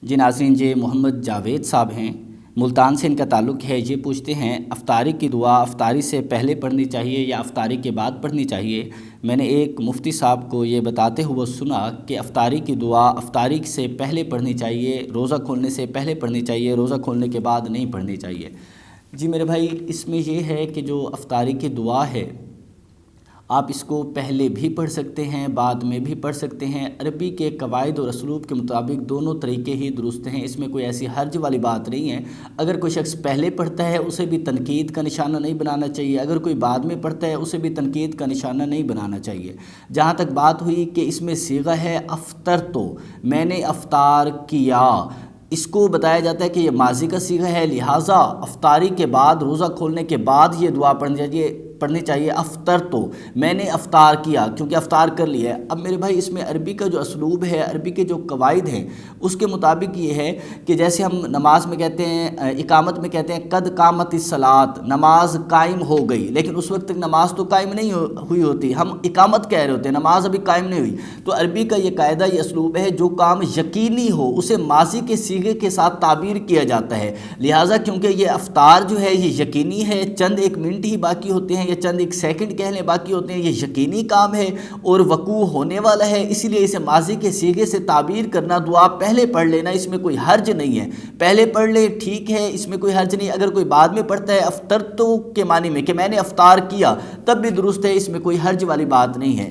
جی ناظرین، یہ محمد جاوید صاحب ہیں، ملتان سے ان کا تعلق ہے۔ یہ پوچھتے ہیں افطاری کی دعا افطاری سے پہلے پڑھنی چاہیے یا افطاری کے بعد پڑھنی چاہیے؟ میں نے ایک مفتی صاحب کو یہ بتاتے ہوئے سنا کہ افطاری کی دعا افطاری سے پہلے پڑھنی چاہیے، روزہ کھولنے سے پہلے پڑھنی چاہیے، روزہ کھولنے کے بعد نہیں پڑھنی چاہیے۔ جی میرے بھائی، اس میں یہ ہے کہ جو افطاری کی دعا ہے، آپ اس کو پہلے بھی پڑھ سکتے ہیں، بعد میں بھی پڑھ سکتے ہیں۔ عربی کے قواعد اور اسلوب کے مطابق دونوں طریقے ہی درست ہیں، اس میں کوئی ایسی حرج والی بات نہیں ہے۔ اگر کوئی شخص پہلے پڑھتا ہے اسے بھی تنقید کا نشانہ نہیں بنانا چاہیے، اگر کوئی بعد میں پڑھتا ہے اسے بھی تنقید کا نشانہ نہیں بنانا چاہیے۔ جہاں تک بات ہوئی کہ اس میں صیغہ ہے افطرتو، میں نے افطار کیا، اس کو بتایا جاتا ہے کہ یہ ماضی کا صیغہ ہے، لہٰذا افطاری کے بعد، روزہ کھولنے کے بعد یہ دعا پڑھنی چاہیے افطرتو، میں نے افطار کیا، کیونکہ افطار کر لیا ہے۔ اب میرے بھائی، اس میں عربی کا جو اسلوب ہے، عربی کے جو قواعد ہیں، اس کے مطابق یہ ہے کہ جیسے ہم نماز میں کہتے ہیں، اقامت میں کہتے ہیں قد قامت الصلاۃ، نماز قائم ہو گئی، لیکن اس وقت تک نماز تو قائم نہیں ہوئی ہوتی، ہم اقامت کہہ رہے ہوتے ہیں، نماز ابھی قائم نہیں ہوئی۔ تو عربی کا یہ قاعدہ، یہ اسلوب ہے، جو کام یقینی ہو اسے ماضی کے صیغے کے ساتھ تعبیر کیا جاتا ہے۔ لہٰذا کیونکہ یہ افطار جو ہے یہ یقینی ہے، چند ایک منٹ ہی باقی ہوتے ہیں یا چند ایک سیکنڈ کہہ لیں باقی ہوتے ہیں، یہ یقینی کام ہے اور وقوع ہونے والا ہے، اسی لیے اسے ماضی کے صیغے سے تعبیر کرنا، دعا پہلے پڑھ لینا، اس میں کوئی حرج نہیں ہے۔ پہلے پڑھ لے ٹھیک ہے، اس میں کوئی حرج نہیں۔ اگر کوئی بعد میں پڑھتا ہے افطرتو کے معنی میں کہ میں نے افطار کیا، تب بھی درست ہے، اس میں کوئی حرج والی بات نہیں ہے۔